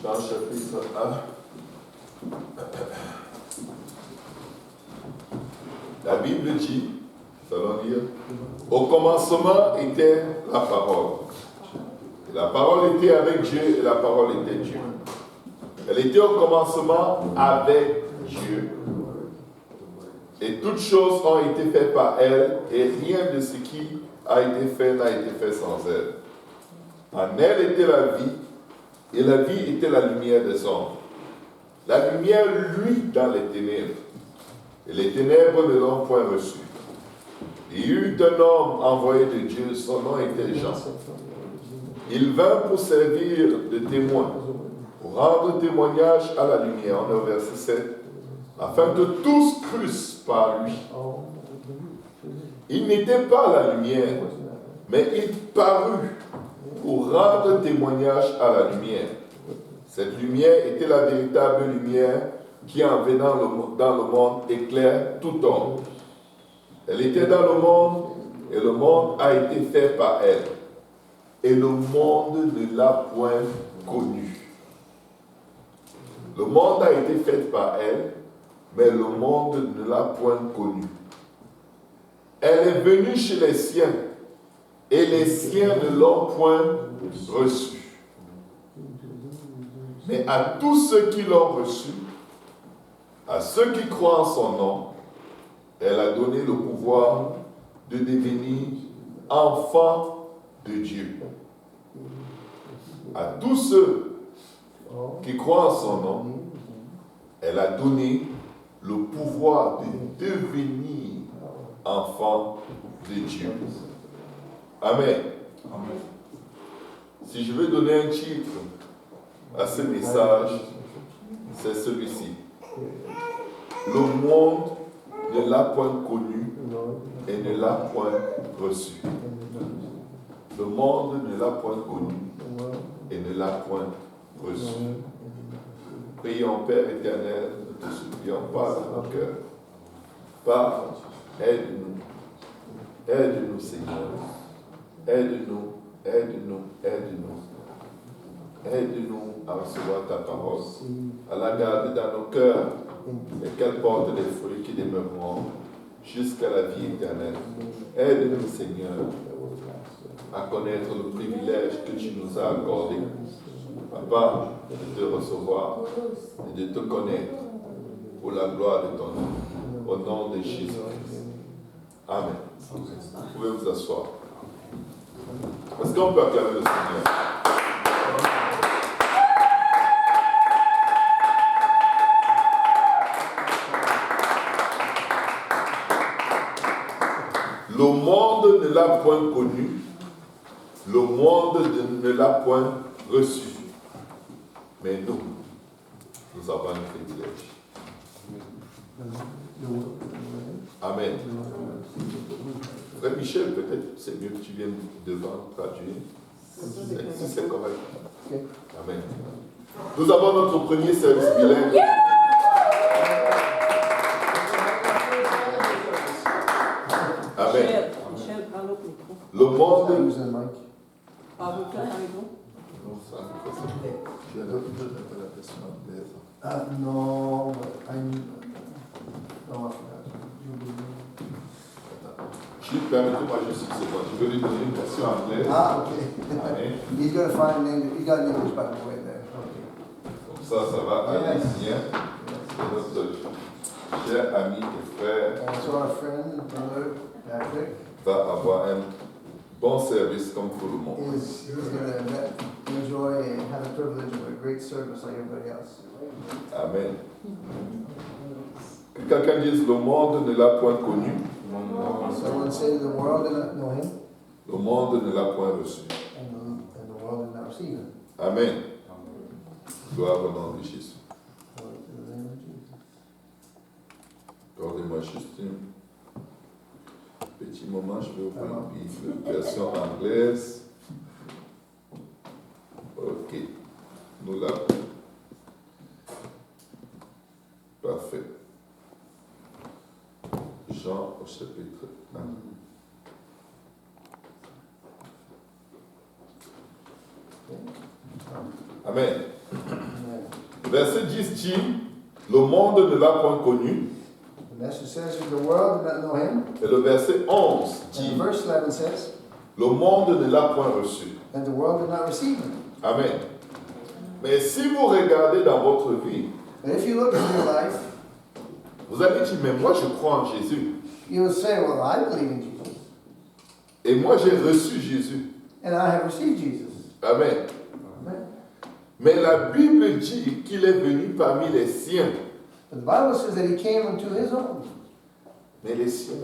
Jean chapitre 1. La Bible dit, nous allons lire, au commencement était la parole. Et la parole était avec Dieu et la parole était Dieu. Elle était au commencement avec Dieu. Et toutes choses ont été faites par elle et rien de ce qui a été fait n'a été fait sans elle. En elle était la vie et la vie était la lumière des hommes. La lumière luit dans les ténèbres et les ténèbres ne l'ont point reçue. Il y eut un homme envoyé de Dieu, son nom était Jean. Il vint pour servir de témoin, pour rendre témoignage à la lumière, on est au verset 7, afin que tous crussent par lui. Il n'était pas la lumière, mais il parut pour rendre témoignage à la lumière. Cette lumière était la véritable lumière qui, en venant dans le monde, éclaire tout homme. Elle était dans le monde, et le monde a été fait par elle. Et le monde ne l'a point connue. Le monde a été fait par elle, mais le monde ne l'a point connue. Elle est venue chez les siens, et les siens ne l'ont point reçue. Mais à tous ceux qui l'ont reçue, à ceux qui croient en son nom, elle a donné le pouvoir de devenir enfants de Dieu. À tous ceux qui croient en son nom, elle a donné le pouvoir de devenir enfants de Dieu. Amen. Amen. Si je veux donner un titre à ce message, c'est celui-ci. Le monde ne l'a point connu et ne l'a point reçu. Le monde ne l'a point connu et ne l'a point reçu. Prions, Père éternel, nous te supplions, parle à nos cœurs. Parle, aide-nous. Aide-nous, Seigneur. Aide-nous, aide-nous, aide-nous. Aide-nous à recevoir ta parole, à la garder dans nos cœurs et qu'elle porte des fruits qui demeureront jusqu'à la vie éternelle. Aide-nous, Seigneur, à connaître le privilège que tu nous as accordé, Papa, de te recevoir et de te connaître pour la gloire de ton nom, au nom de Jésus-Christ. Amen. Vous pouvez vous asseoir. Est-ce qu'on peut acclamer le Seigneur? Le monde ne l'a point connu, le monde ne l'a point reçu. Mais nous avons un privilège. Amen. Frère Michel, peut-être c'est mieux que tu viennes devant traduire. Si c'est correct. Amen. Nous avons notre premier service bilingue. Amen. Le monde. Non, Permettez-moi juste une seconde. Je vais lui donner une version anglaise. Ah, ok. Amen. He's going to find an English. He got an English by the way there. Okay. Comme ça va aller bien. C'est notre cher ami et frère. So our friend, brother Patrick, va avoir un bon service comme tout le monde. is going to enjoy and have the privilege of a great service like everybody else. Amen. Que quelqu'un dise, le monde ne l'a point connu. Someone say the world did not know him, Le monde ne l'a point reçu. and the world did not receive him. Amen. Gloire au nom de Jésus. Glory to the name of Jesus. Accordez-moi juste un petit moment, je vais ouvrir la Bible, version anglaise. Ok. Nous l'avons. Parfait. Jean au chapitre 1. Amen. Verset 10 dit, le monde ne l'a point connu. The message says that the world did not know him. Et le verset 11 dit, And verse 11 says, le monde ne l'a point reçu. and the world did not receive him. Amen. Mais si vous regardez dans votre vie, But if you look at your life, vous allez dire, mais moi je crois en Jésus. you will say, well, I believe in Jesus. Et moi j'ai reçu Jésus. And I have received Jesus. Amen. Amen. Mais la Bible dit qu'il est venu parmi les siens. But the Bible says that he came unto his own. Mais les siens,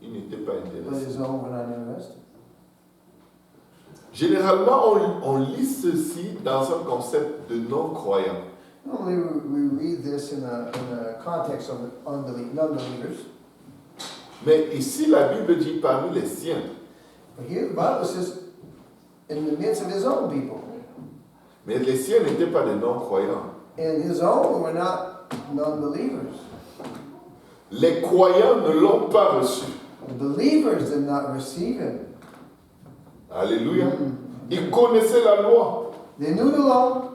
ils n'étaient pas But intéressés. his own were not interested. Généralement, on lit ceci dans un concept de non-croyant. Normally we read this in a context of non-believers. Mais ici, la Bible dit parmi les siens. But here the Bible says, in the midst of his own people. Mais les siens n'étaient pas des non-croyants. And his own were not non-believers. Les croyants ne l'ont pas reçu. The believers did not receive him. Alléluia. Ils connaissaient la loi. They knew the law.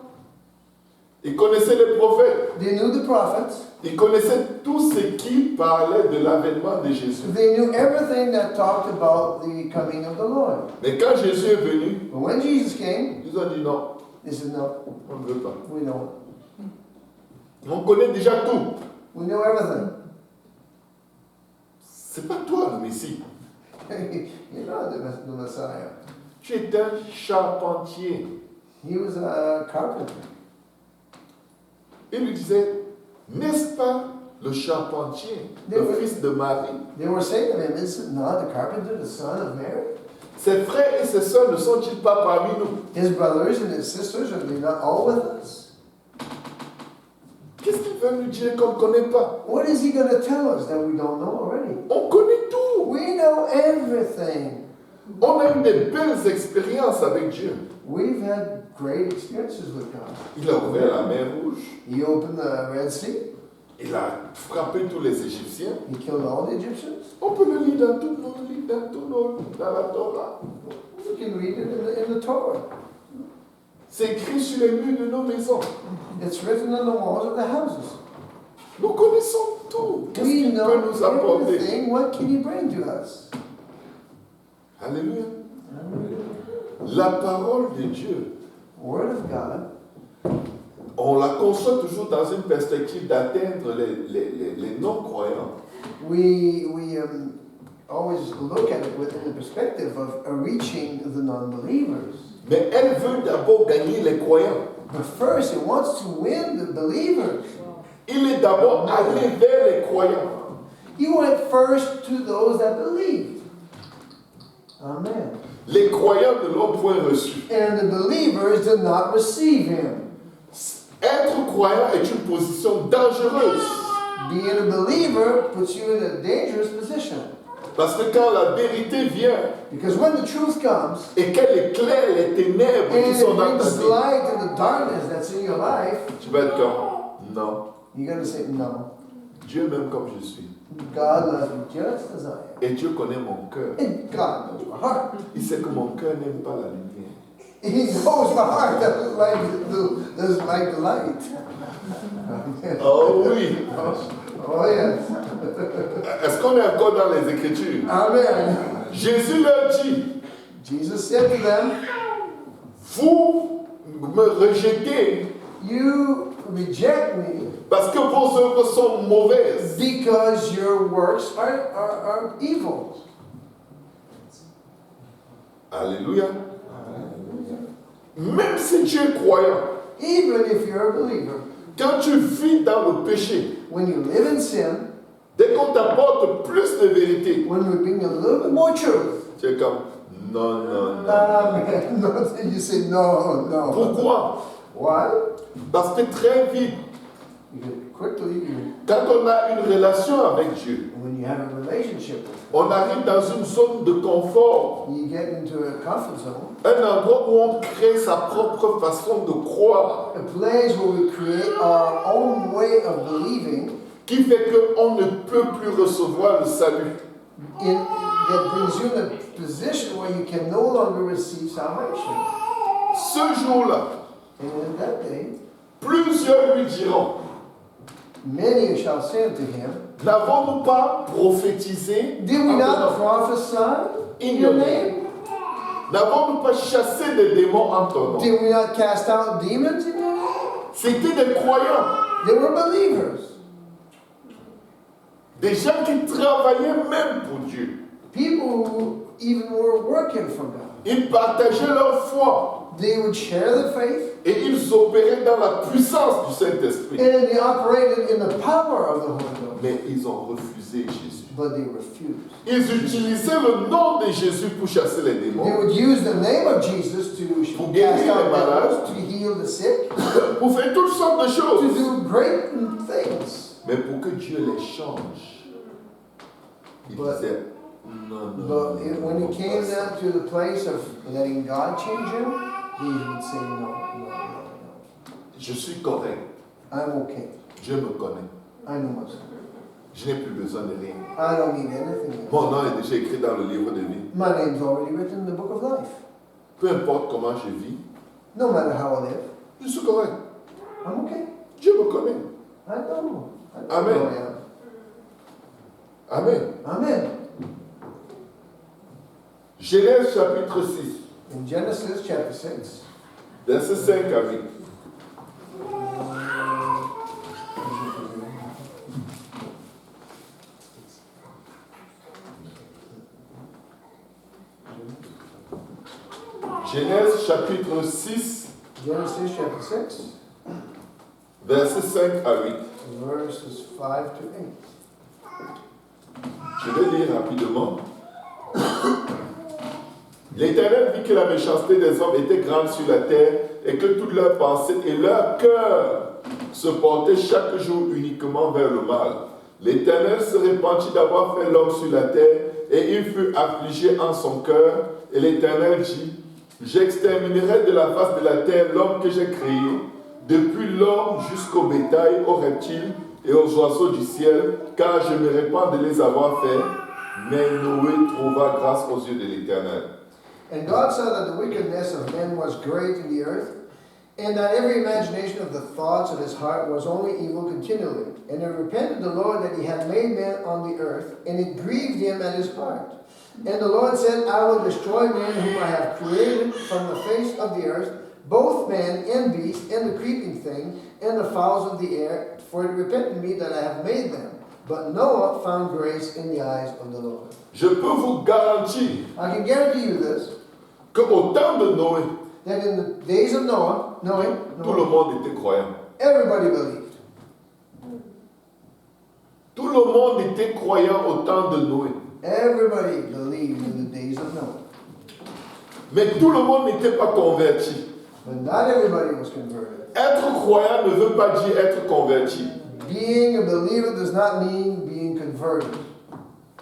Ils connaissaient les prophètes. They knew the prophets. Ils connaissaient tout ce qui parlait de l'avènement de Jésus. They knew everything that talked about the coming of the Lord. Mais quand Jésus est venu, But when Jesus came, ils ont dit non, they said, no, on ne veut pas. we know. On connaît déjà tout. We know everything. C'est pas toi le Messie. You're not the Messiah. Tu es un charpentier. He was a carpenter. Il lui disait, n'est-ce pas le charpentier, le fils de Marie? They were saying to him, is not the carpenter the son of Mary? Ses frères et ses sœurs ne sont-ils pas parmi nous? His brothers and his sisters, are they not all with us? Qu'est-ce qu'il veut nous dire qu'on ne connaît pas? What is he going to tell us that we don't know already? On connaît tout. We know everything. On a eu des belles expériences avec Dieu. We've had great experiences with God. Il a ouvert la mer Rouge. He opened the Red Sea. Il a frappé tous les Égyptiens. He killed all the Egyptians. On peut le lire dans tous nos livres, dans la Torah. You can read it in the Torah. C'est écrit sur les murs de nos maisons. It's written on the walls of the houses. Nous connaissons tout. Qu'est-ce We qu'il know peut nous apporter? everything. What can he bring to us? Alléluia. La parole de Dieu, Word of God. on la conçoit toujours dans une perspective d'atteindre les non-croyants. We always look at it within the perspective of reaching the non-believers. Mais elle veut d'abord gagner les croyants. But first, it wants to win the believers. Il est d'abord allé vers les croyants. He went first to those that believed. Amen. Les croyants ne l'ont point reçu. And the believers did not receive him. Être croyant est une position dangereuse. Being a believer puts you in a dangerous position. Parce que quand la vérité vient Because when the truth comes, et qu'elle éclaire les ténèbres qui and sont it dans ta brings vie, light to the darkness that's in your life, tu vas être comme, non, you're going to say, no, Dieu m'aime comme je suis. God loves me just as I am. Et Dieu connaît mon cœur. And God knows my heart. Il sait que mon cœur n'aime pas la lumière. He knows my heart doesn't like the light. Oh oui. Oh, yes. Est-ce qu'on est encore dans les Écritures? Amen. Jésus leur dit, Jesus said to them, vous me rejetez you reject me parce que vos œuvres sont mauvaises. because your works are evil. Alléluia. Même si tu es croyant, Even if you're a believer, quand tu vis dans le péché, when you live in sin, dès qu'on t'apporte plus de vérité, when we bring a little bit more truth, tu es comme, non, non, non. amen. No, you say no, no. Pourquoi? Why? Parce que très vite, Because quickly, quand on a une relation avec Dieu, when you have a relationship with on arrive dans une zone de confort, him, you get into a comfort zone, un endroit où on crée sa propre façon de croire, a place where we create our own way of believing, qui fait qu'on ne peut plus recevoir le salut. that brings you in a position where you can no longer receive salvation. Ce jour-là, And in that day, plusieurs Plusieurs lui diront, Many shall say unto him, n'avons-nous pas prophétisé Did we en ton not nom? prophesy in your name? N'avons-nous pas chassé des démons en ton nom? Did we not cast out demons in your name? C'était des croyants, They were believers. des gens qui travaillaient même pour Dieu. People who even were working for God. Ils partageaient leur foi They would share the faith et ils opéraient dans la puissance du Saint-Esprit. and they operated in the power of the Holy Ghost. Mais ils ont refusé Jésus. But they refused. Ils utilisaient le nom de Jésus pour chasser les They démons, would use the name of Jesus to Pour cast guérir out les malades. devils, to heal the sick, pour faire toutes sortes de to choses. do great things. Mais pour que Dieu les change, il But- disait non, non. But when it came non, down to the place of letting God change him, he would say, no, no, no, no. je suis correct. I'm okay. Dieu me connaît. I know myself. Je n'ai plus besoin de rien. I don't need anything else. Mon nom est déjà écrit dans le livre de vie. My name's already written in the book of life. Peu importe comment je vis, No matter how I live, je suis correct. I'm okay. Dieu me connaît. I know. I know Amen. who I am. Amen. Amen. Genèse chapitre 6, In Genesis chapter 6, versets 5 à 8. Genèse chapitre 6, Genesis chapter 6, versets 5 à 8. verses 5 to 8. Je vais lire rapidement. L'Éternel vit que la méchanceté des hommes était grande sur la terre et que toutes leurs pensées et leur cœur se portaient chaque jour uniquement vers le mal. L'Éternel se répandit d'avoir fait l'homme sur la terre et il fut affligé en son cœur. Et l'Éternel dit, j'exterminerai de la face de la terre l'homme que j'ai créé, depuis l'homme jusqu'au bétail, aux reptiles et aux oiseaux du ciel, car je me répands de les avoir faits. Mais Noé trouva grâce aux yeux de l'Éternel. And God saw that the wickedness of men was great in the earth, and that every imagination of the thoughts of his heart was only evil continually. And it repented the Lord that he had made man on the earth, and it grieved him at his heart. And the Lord said, I will destroy man whom I have created from the face of the earth, both man and beast, and the creeping thing, and the fowls of the air, for it repented me that I have made them. But Noah found grace in the eyes of the Lord. Je peux vous garantir I can guarantee you this, qu'au temps de Noé, that in the days of Noah, tout le monde était croyant. everybody believed. Tout le monde était croyant au temps de Noé. Everybody believed in the days of Noah. Mais tout le monde n'était pas converti. But not everybody was converted. Être croyant ne veut pas dire être converti. Being a believer does not mean being converted.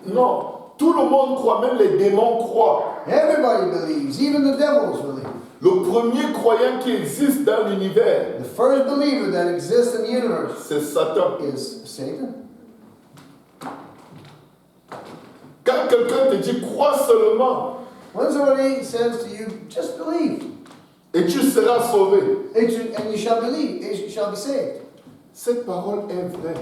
Non. Tout le monde croit, même les démons croient. Everybody believes, even the devils believe. Le premier croyant qui existe dans l'univers, The first believer that exists in the universe c'est Satan. is Satan. Quand quelqu'un te dit crois seulement When somebody says to you, just believe, et tu seras sauvé, and you shall believe, you shall be saved. cette parole est vraie.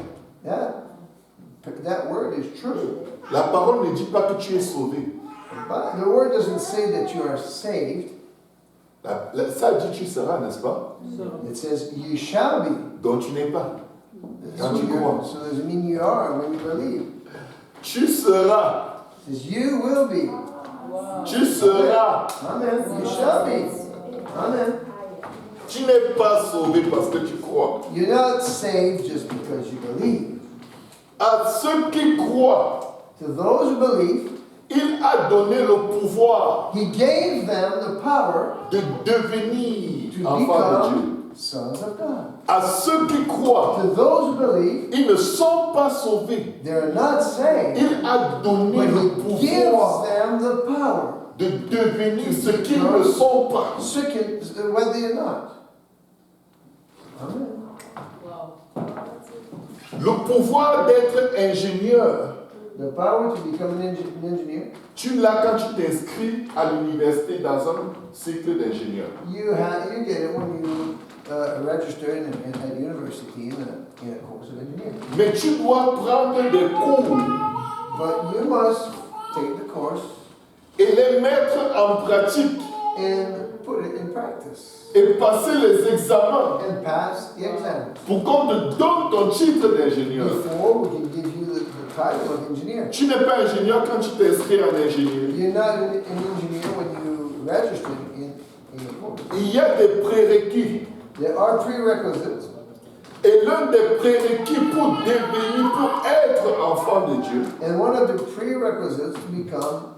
That word is true. La parole ne dit pas que tu es sauvé. But the word doesn't say that you are saved. Ça dit tu seras, n'est-ce pas? It says you shall be. Donc tu n'es pas. So does it mean you are when you believe? Tu seras. It says you will be. Tu seras. Amen. You shall be. Amen. Tu n'es pas sauvé parce que tu crois. You're not saved just because you believe. À ceux qui croient, To those who believe, il a donné le pouvoir He gave them the power de devenir to enfants de Dieu. become sons of God. À ceux qui croient, To those who believe, ils ne sont pas sauvés. they're not saved, Il a donné but le He gives pouvoir them the power, de devenir ce qu'ils ne sont pas. whether you're not. Amen. Le pouvoir d'être ingénieur, The power to become an engineer, tu l'as quand tu t'inscris à l'université dans un cycle d'ingénieur. you get it when you registered at university in a course of engineering. Mais tu dois prendre des cours But you must take the course et les mettre en pratique and put it in practice et passer les examens and pass the exams pour qu'on te donne ton titre d'ingénieur. before we can give you the title of engineer. Tu n'es pas ingénieur quand tu t'inscris en ingénierie. You're not an engineer when you register in the course. Il y a des prérequis. There are prerequisites, Et l'un des prérequis pour devenir, pour être enfant de Dieu, and one of the prerequisites to become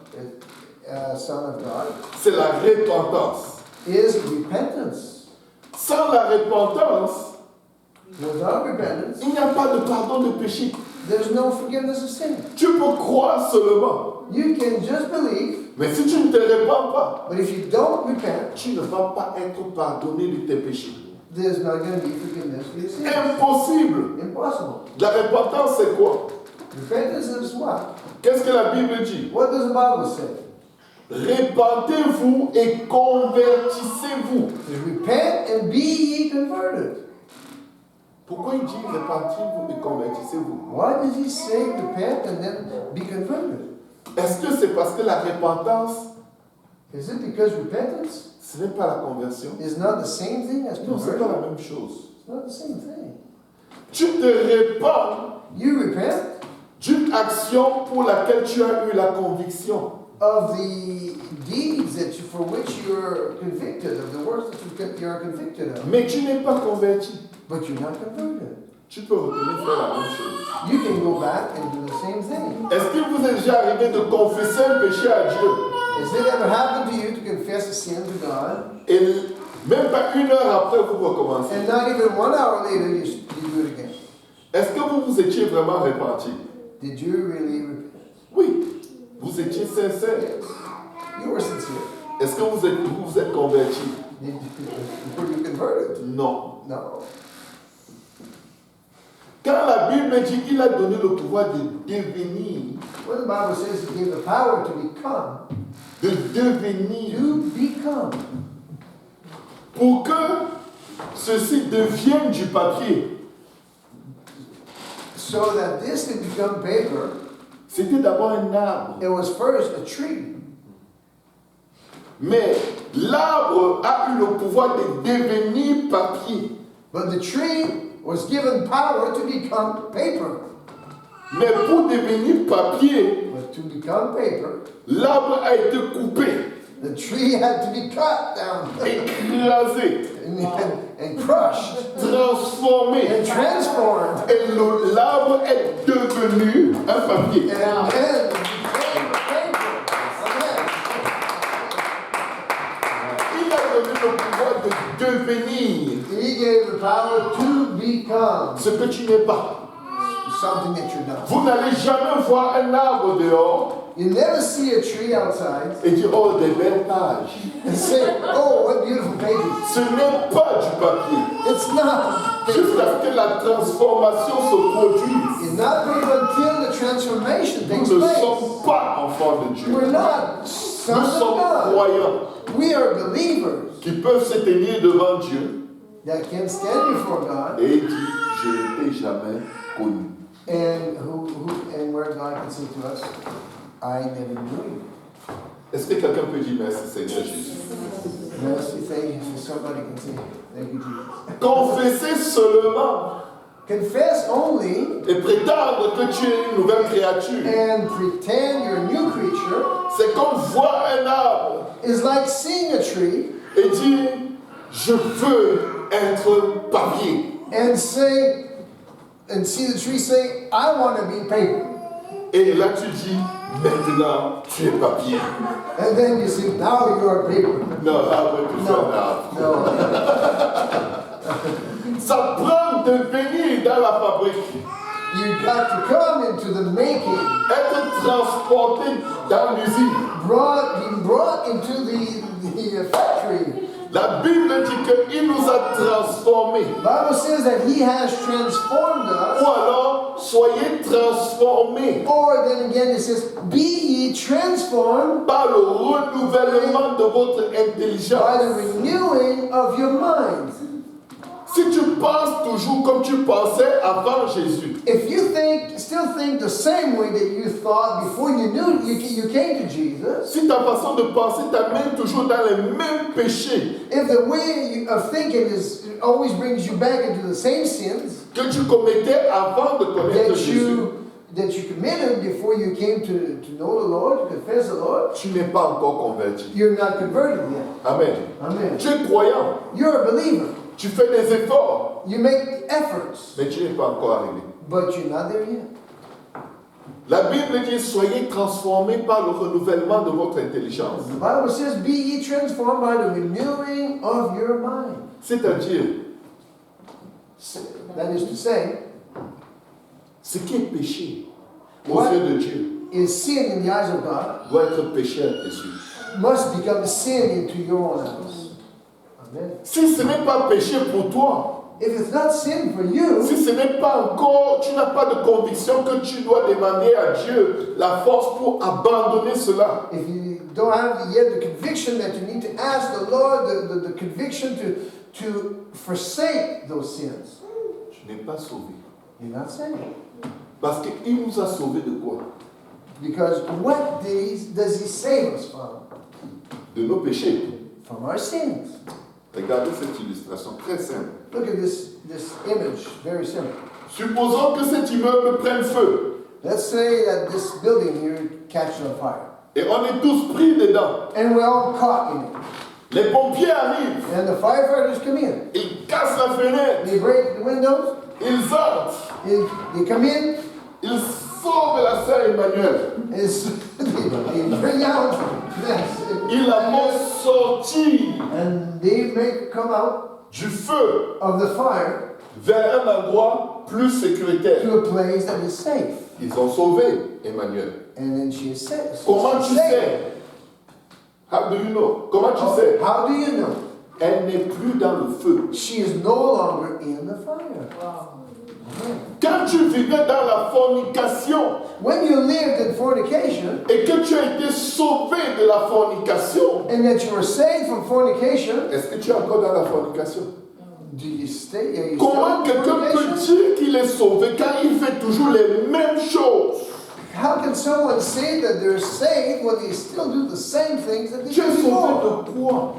a son of God c'est la repentance. is repentance. Sans la repentance, Without repentance, il n'y a pas de pardon de péché. there's no forgiveness of sin. Tu peux croire seulement, You can just believe, mais si tu ne te répands pas, but if you don't repent, tu ne vas pas être pardonné de tes péchés. there's not going to be forgiveness for your sins. Impossible. Impossible. La repentance, c'est quoi? Repentance is what? Qu'est-ce que la Bible dit? What does the Bible say? Répentez-vous et convertissez-vous. Repent and be ye converted. Pourquoi il dit répentez-vous et convertissez-vous? Why does he say repent and then be converted? Est-ce que c'est parce que la repentance, Is it because repentance ce n'est pas la conversion? is not the same thing as Non, c'est pas conversion? la même chose. It's not the same thing. Tu te répands You repent d'une action pour laquelle tu as eu la conviction. of the deeds for which you're convicted, of the works that you are convicted of, Mais tu n'es pas converti. but you're not converted. Tu peux retourner faire la même chose. You can go back and do the same thing. Est-ce qu'il vous est déjà arrivé de confesser un péché à Dieu Has it ever happened to you to confess a sin to God, et même pas une heure après vous recommencez? and not even 1 hour later you do it again? Est-ce que vous vous étiez vraiment repenti? Did you really repent? Oui. Vous étiez sincère. Yes. You were sincere. Est-ce que vous êtes converti? Were you converted? Non. No. Quand la Bible dit qu'il a donné le pouvoir de devenir, When the Bible says He gave the power to become, pour que ceci devienne du papier, so that this could become paper, c'était d'abord un arbre. it was first a tree. Mais l'arbre a eu le pouvoir de devenir papier. But the tree was given power to become paper. Mais pour devenir papier, But to become paper, l'arbre a été coupé, the tree had to be cut down écrasé, and crushed transformé. and transformed. Et l'arbre est devenu un papier. And then it became paper. Amen. Il a donné le pouvoir de devenir He gave the power to become ce que tu n'es pas. something that you're not. Vous n'allez jamais voir un arbre dehors You never see a tree outside et dire oh des belles pages. and say, oh, what beautiful pages. Ce n'est pas du papier. It's not paper. Jusqu'à ce que la transformation se produise. It's not paper until the transformation Nous takes ne place. sommes pas enfants de Dieu. We're not Nous sons of sommes God. croyants We are believers qui peuvent se tenir devant Dieu that can stand before God et dire je ne t'ai jamais connu. and where God can say to us, I never knew you. Est-ce que quelqu'un peut dire merci Seigneur Jésus? Mercy, thank you. Somebody can say, thank you, Jesus. Confesser seulement Confess only et prétendre que tu es une nouvelle créature, and pretend you're a new creature c'est comme voir un arbre is like seeing a tree et dire je veux être papier. and see the tree say, I want to be paper. Et là tu dis maintenant tu es papier. And then you say, now you are paper. Non, l'arbre est plus un arbre. No. Ça prend de venir dans la fabrique, You got to come into the making, être transporté dans l'usine. being brought into the factory. La Bible dit qu'il nous a transformés. The Bible says that He has transformed us. Ou alors, soyez transformés Or then again it says, be ye transformed par le renouvellement de votre by the intelligence. renewing of your mind. Si tu penses toujours comme tu pensais avant Jésus, if you still think the same way that you thought before you knew you came to Jesus, si ta façon de penser t'amène toujours dans les mêmes péchés if the way of thinking always brings you back into the same sins que tu commettais avant de connaître Jésus, that you committed before you came to know the Lord, to confess the Lord, tu n'es pas encore converti. you're not converted yet. Amen. Amen. Tu es croyant, You're a believer. tu fais des efforts, You make efforts, mais tu n'es pas encore arrivé. but you're not there yet. La Bible dit, soyez transformés par le renouvellement de votre intelligence. The Bible says, be ye transformed by the renewing of your mind. C'est-à-dire, That is to say, ce qui est péché aux What? yeux de Dieu is sin in the eyes of God doit être péché à tes yeux. must become sin into your own eyes. Amen. Si ce n'est pas péché pour toi, If it's not sin for you, si ce n'est pas encore, tu n'as pas de conviction que tu dois demander à Dieu la force pour abandonner cela. if you don't have yet the conviction that you need to ask the Lord, the conviction to forsake those sins, Tu n'es pas sauvé. you're not saved. Parce qu'il nous a sauvés de quoi? Because what does He save us from? De nos péchés. From our sins. Regardez cette illustration très simple. Look at this image, very simple. Supposons que cet immeuble prenne feu Let's say that this building here catches on fire. et on est tous pris dedans. And we're all caught in it. Les pompiers arrivent, And the firefighters come in. ils cassent la fenêtre, They break the windows. ils entrent, They come in. ils sauvent la sœur Emmanuel. They bring out mess. Ils la font sortir And they come out du feu of the fire vers un endroit plus sécuritaire. to a place that is safe. Ils ont sauvé Emmanuel. And then she is safe. Comment tu sais? How do you know? Comment tu sais? How do you know? Elle n'est plus dans le feu. She is no longer in the fire. Quand tu vivais dans la fornication When you lived in fornication, et que tu as été sauvé de la fornication, and that you were saved from fornication, est-ce que tu es encore dans la fornication? do you stay? Are you Comment still in quelqu'un peut fornication? dire qu'il est sauvé quand il fait toujours les mêmes choses? How can someone say that they're saved when they still do the same things that they Tu es did sauvé before? de quoi?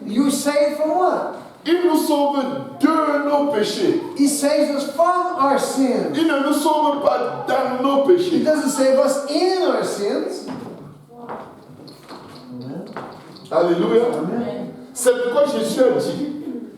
You saved from what? Il nous sauve de nos péchés. He saves us from our sins. Il ne nous sauve pas dans nos He péchés. doesn't save us in our sins. Alléluia. Amen. C'est pourquoi Jésus a dit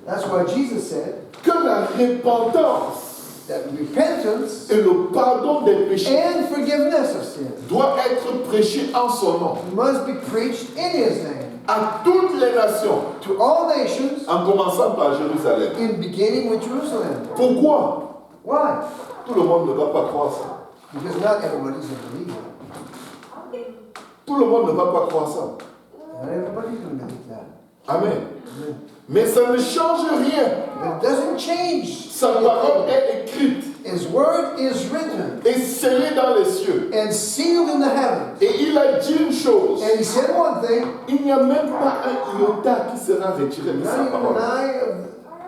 That's why Jesus said que la repentance that repentance et le pardon des péchés and forgiveness of sins doit être prêché en son nom must be preached in His name à toutes les nations, to all nations, en commençant par Jérusalem. in beginning with Jerusalem. Pourquoi? Why? Tout le monde ne va pas croire ça. Because not everybody's a believer. Tout le monde ne va pas croire ça. Not everybody's going to believe that. Amen. Mais ça ne change rien. But it doesn't change. Sa parole est écrite His word is written et scellée dans les cieux. and sealed in the heavens. Et il a dit une chose. And He said one thing, Il n'y a même pas un iota qui sera retiré de not sa even parole.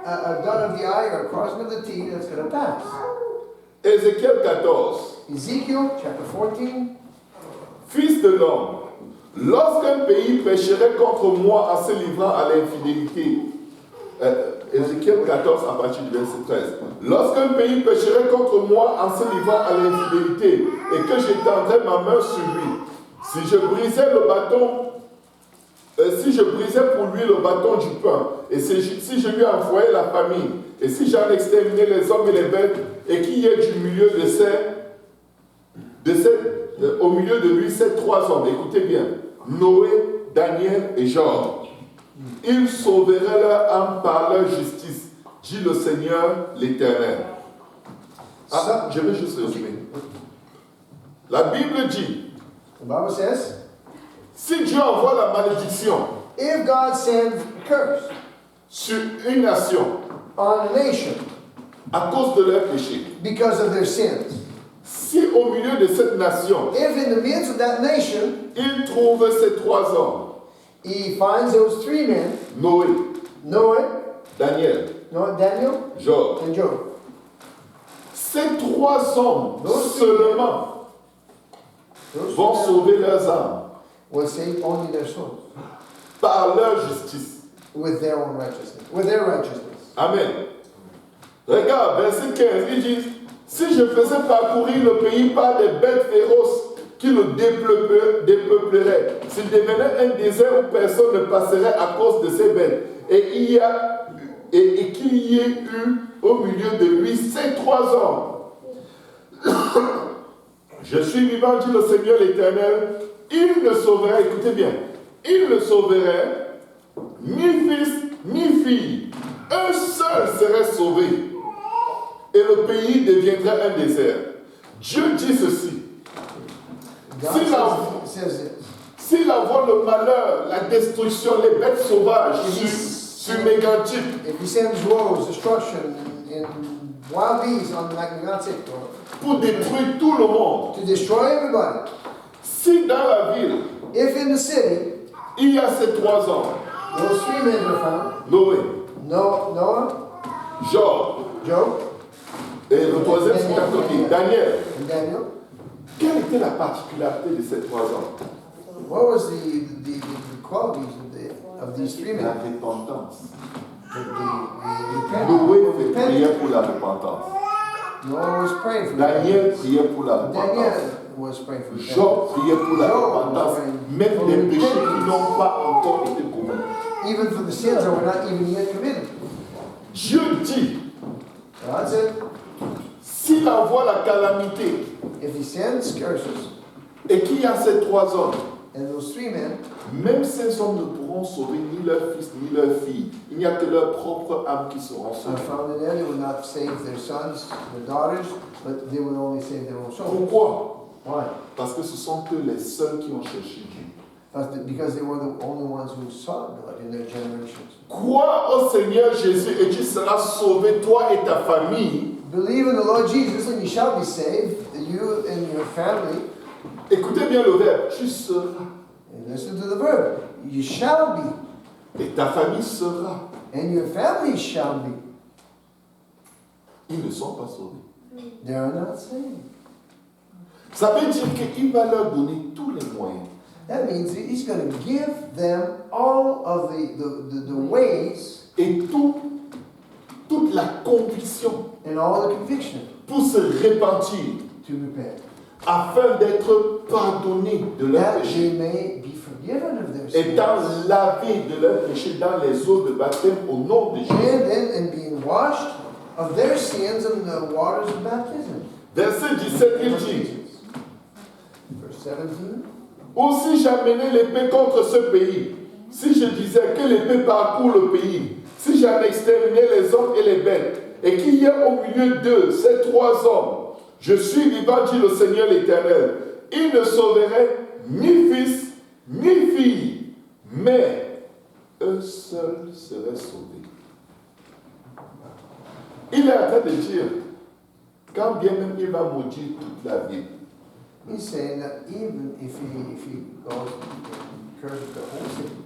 a dot of the I or a crossing of the T that's going to pass. Ézéchiel 14. Ezekiel chapter 14. Fils de l'homme, lorsqu'un pays pécherait contre moi en se livrant à l'infidélité, Ézéchiel 14 à partir du verset 13. Lorsqu'un pays pécherait contre moi en se livrant à l'infidélité et que j'étendrais ma main sur lui, si je brisais le bâton, si je brisais pour lui le bâton du pain, et si je lui envoyais la famine, et si j'en exterminais les hommes et les bêtes, et qu'il y ait du milieu au milieu de lui ces trois hommes, écoutez bien, Noé, Daniel et Job. Ils sauveraient leur âme par leur justice, dit le Seigneur l'Éternel. Ah, je vais juste résumer. La Bible dit, The Bible says, si Dieu envoie la malédiction if God sends a curse sur une nation on a nation à cause de leur péché, because of their sins, si au milieu de cette nation, if in the midst of that nation il trouve ces trois hommes, He finds those three men, Noé, Noah, Daniel No, Daniel Job. and Job. Ces 3 hommes seulement Those vont two sauver leurs âmes will save only their souls par leur justice. with their own righteousness, with their righteousness. Amen. Regarde, verset 15, ils disent, si je faisais parcourir le pays par des bêtes féroces qui le dépeupleraient, s'il devenait un désert où personne ne passerait à cause de ces bêtes, et qu'il y ait eu au milieu de lui ces 3 hommes. Je suis vivant, dit le Seigneur l'Éternel, il ne sauverait, écoutez bien, il ne sauverait ni fils ni fille. Un seul serait sauvé et le pays deviendrait un désert. Dieu dit ceci. S'il envoie le malheur, la destruction, les bêtes sauvages sur Mégantic, if he sends woes, destruction, and wild beasts on Megantic pour détruire tout le monde, to destroy everybody, si dans la ville, if in the city il y a ces 3 hommes, those 3 men were found, Noé, Noah, Job, Job, et le 3e c'est qui? Daniel. and Daniel, Quelle était la particularité de ces 3 hommes? what was the qualities of these 3 La men? repentance. The Noé fait repentance. prière pour la repentance. Noah was praying for Daniel priait pour la repentance. Daniel was praying for Job priait pour la Job repentance. was praying Même for les péchés repentance. qui n'ont pas encore été commis. even for the sins that were not even yet committed. Dieu dit, God said, s'il envoie la calamité if he sends curses, et qu'il y a ces 3 hommes, and those 3 men, même ces hommes ne pourront sauver ni leur fils ni leur fille. Il n'y a que leur propre âme qui seront are sauvées. found in there, they will not save their sons, their daughters, but they will only save their own souls. Pourquoi? Why? Parce que ce sont eux les seuls qui ont cherché Dieu. Because they were the only ones who sought God in their generations. Crois au Seigneur Jésus et tu seras sauvé, toi et ta famille. Believe in the Lord Jesus and you shall be saved, you and your family. Écoutez bien le verbe, tu seras. And listen to the verb. You shall be, Et ta famille sera. and your family shall be. Ils ne sont pas sauvés. They are not saved. Ça veut dire qu'il va leur donner tous les moyens. That means that he's going to give them all of the ways Et toute la conviction and all the conviction pour se repentir to repent. afin d'être pardonnés de leurs That they péchés. may be forgiven of their Étant sins. lavés de leurs péchés dans les eaux de baptême au nom de Jésus. And being washed of their sins in the waters of baptism. Verset 17, il dit, Verse 17. ou si j'amenais l'épée contre ce pays, si je disais que l'épée parcourt le pays, si j'en exterminais les hommes et les bêtes, et qu'il y ait au milieu d'eux ces 3 hommes, je suis vivant, dit le Seigneur l'Éternel, ils ne sauveraient ni fils, ni fille, mais eux seuls seraient sauvés. Il est en train de dire, quand bien même il va maudire toute la ville, He's saying that even if he goes and curses the whole city,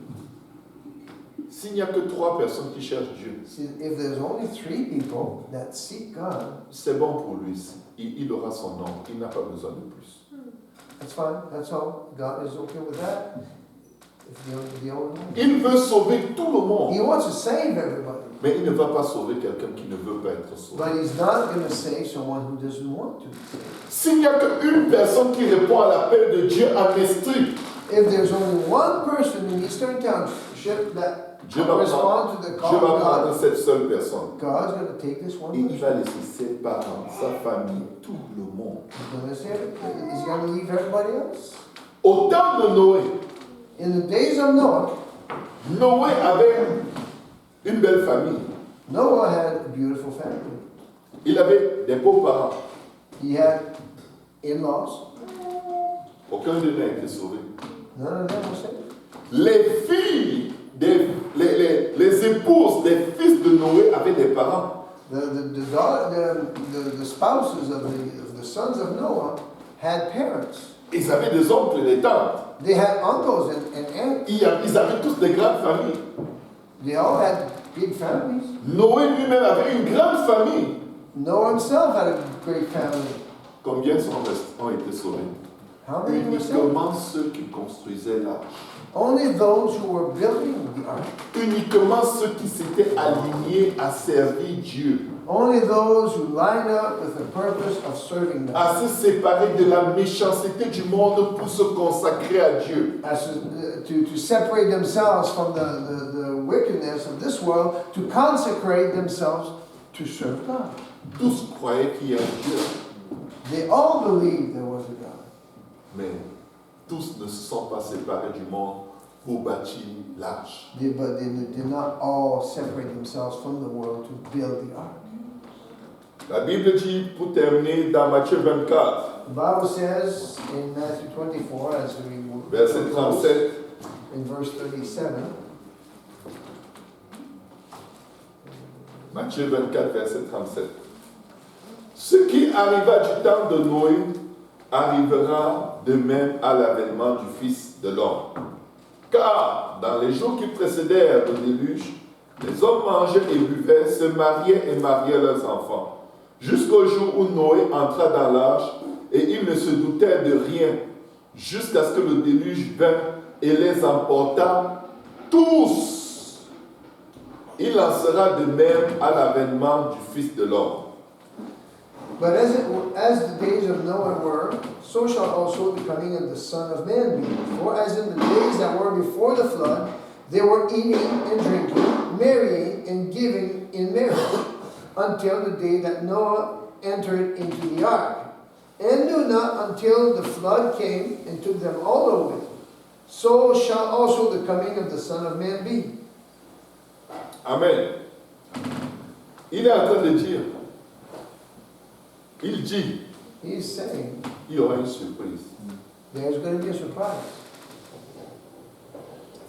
s'il n'y a que 3 personnes qui cherchent Dieu, see, if there's only 3 people that seek God, c'est bon pour lui. Il aura son nom. Il n'a pas besoin de plus. that's fine, that's all. God is okay with that. If the only one. Il veut sauver tout le He monde. wants to save everybody, Mais il ne va pas sauver quelqu'un qui ne veut pas être sauvé. but he's not going to save someone who doesn't want to be saved. S'il n'y a qu'une personne qui répond à l'appel de Dieu en Estrie, If there's only one person in Eastern Township that Dieu va respond to the call Dieu va of prendre God, cette seule personne. God's going to take this one Et il person. va laisser ses parents, sa famille, tout le monde. He's going to leave everybody else. Au temps de Noé, In the days of Noah, Noé avait une belle famille. Noah had a beautiful family. Il avait des beaux parents. He had in-laws. Aucun d'eux n'a été sauvé. None of them were saved. Les filles, les épouses des fils de Noé avaient des parents. The spouses of the sons of Noah had parents. Ils avaient des oncles et des tantes. They had uncles and aunts. Ils avaient tous des grandes familles. They all had big families. Noé lui-même avait une grande famille. Noah himself had a great family. Combien ont été sauvés? How many were saved? Uniquement ceux qui construisaient l'arche. Only those who were building the ark. Uniquement ceux qui s'étaient alignés à servir Dieu. Only those who lined up with the purpose of serving them. À se séparer de la méchanceté du monde pour se consacrer à Dieu. As to separate themselves from the wickedness of this world, to consecrate themselves to serve God. Tous croyaient qu'il y a un Dieu, They all believed there was a God. mais tous ne se sont pas séparés du monde pour bâtir l'arche. But they did not all separate themselves from the world to build the ark. La Bible dit, pour terminer, dans Matthieu 24, The Bible says in Matthew 24, as we verset 37, in verse 37, Matthieu 24, verset 37. Ce qui arriva du temps de Noé arrivera de même à l'avènement du Fils de l'homme. Car dans les jours qui précédèrent le déluge, les hommes mangeaient et buvaient, se mariaient et mariaient leurs enfants, jusqu'au jour où Noé entra dans l'arche, et il ne se doutait de rien, jusqu'à ce que le déluge vint et les emporta tous. Il en sera de même à l'avènement du Fils de l'homme. but as the days of Noah were, so shall also the coming of the Son of Man be. For as in the days that were before the flood, they were eating and drinking, marrying and giving in marriage, until the day that Noah entered into the ark, and knew not until the flood came and took them all away. So shall also the coming of the Son of Man be. Amen. Il est en train de dire, il dit, He's saying il y aura une surprise. there's going to be a surprise.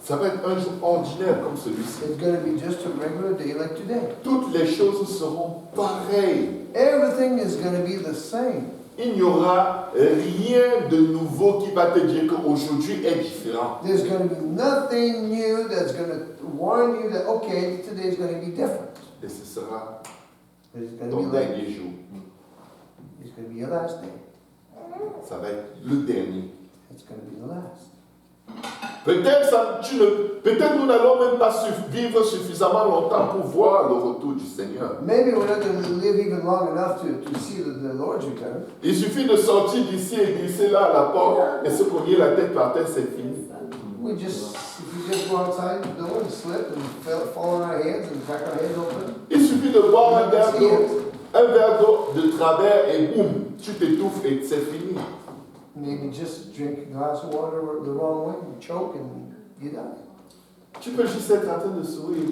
Ça va être un jour ordinaire comme celui-ci. It's going to be just a regular day like today. Toutes les choses seront pareilles. Everything is going to be the same. Il n'y aura rien de nouveau qui va te dire qu'aujourd'hui est différent. There's going to be nothing new that's going to warn you that, okay, today is going to be different. Et ce sera It's going to ton be like, dernier jour. it's going to be your last day. Ça va être le dernier. It's going to be the last. Peut-être nous n'allons même pas vivre suffisamment longtemps pour voir le retour du Seigneur. Maybe we're not going to live even long enough to see the Lord's return. Il suffit de sortir d'ici et glisser là à la porte et se cogner la tête par terre, c'est fini. If we just go outside the door and slip and fall on our heads and crack our heads open. Il suffit de boire un verre d'eau de travers et boum, tu t'étouffes et c'est fini. Maybe just drink a glass of water the wrong way and choke and you die. Tu peux juste être en train de sourire.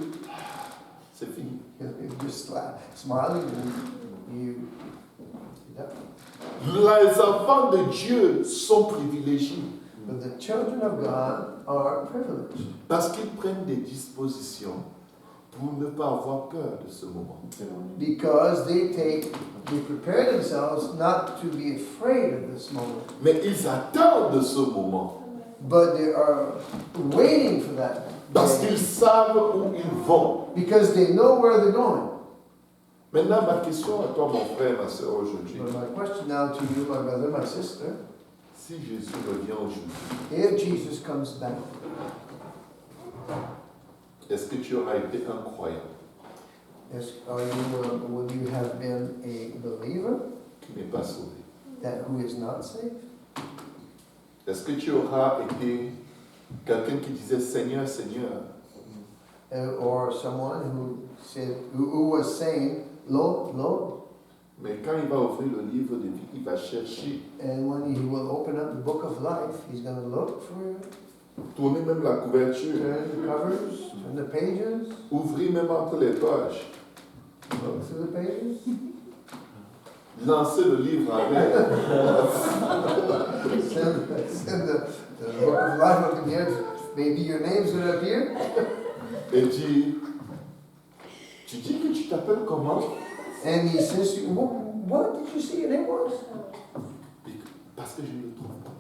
C'est fini. You're just smiling and you die. Les enfants de Dieu sont privilégiés But the children of God are privileged parce qu'ils prennent des dispositions pour ne pas avoir peur de ce moment. because they prepare themselves not to be afraid of this moment. Mais ils attendent ce moment But they are waiting for that parce day qu'ils savent où ils vont. because they know where they're going. Maintenant, ma question à toi, mon frère, ma soeur, aujourd'hui, But my question now to you, my brother, my sister, si Jésus revient aujourd'hui, if Jesus comes back, est-ce que tu auras été un croyant would you have been a believer qui n'est pas sauvé? who is not saved? Est-ce que tu auras été quelqu'un qui disait Seigneur, Seigneur, Or someone who was saying, Lord, Lord, mais quand il va ouvrir le livre de vie, il va chercher, and when he will open up the book of life, he's going to look for, tourner même la couverture, turn the covers, turn the pages, ouvrir même entre les pages, look through the pages, lancer le livre avec, send the book of life up in here. Maybe your name's going to appear. et dire, tu dis que tu t'appelles comment? And he says, what did you say your name was? Parce que je ne le trouve pas.